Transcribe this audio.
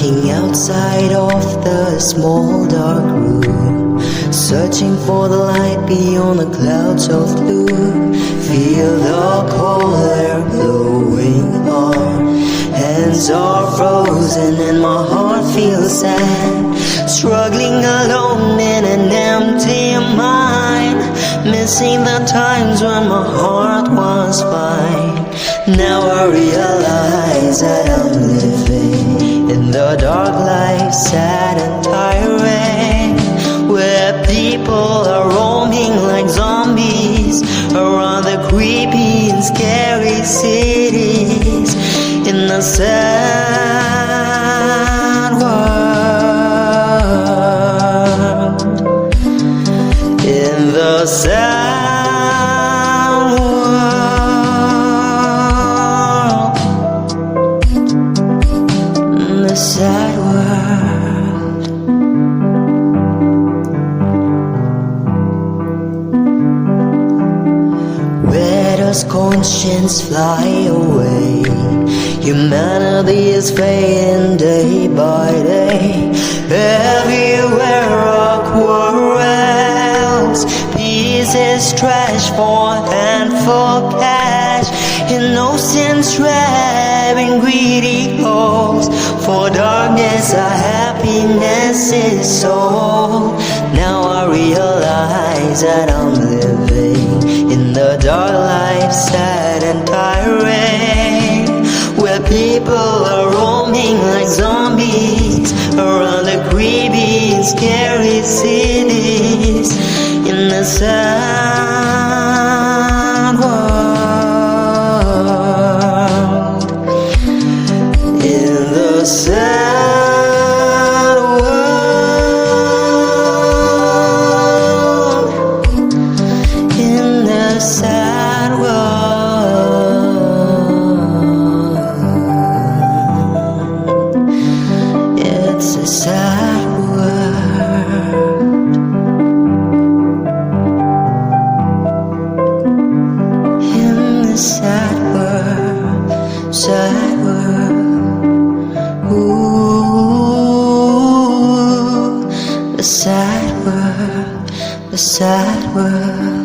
Looking outside of the small dark room, searching for the light beyond the clouds of blue. Feel the cold air blowing on, hands are frozen and my heart feels sad. Struggling alone in an empty mind, missing the times when my heart was fine. Now I realize that I'm living in the dark life, sad and tiring, where people are roaming like zombies around the creepy and scary cities. In the sad world, in the sad world, in the sad world. Where does conscience fly away? Humanity is fading day by day. Everywhere are quarrels, pieces trash for handful cash, innocence trapped in greedy holes. For darkness our happiness is sold. Now I realize that I'm living in the dark life, sad and tiring, where people are roaming like zombies around the creepy and scary cities. In the sad world, in the sad world, in the sad world. It's a sad world. In the sad world, sad world. Ooh, the sad world, the sad world.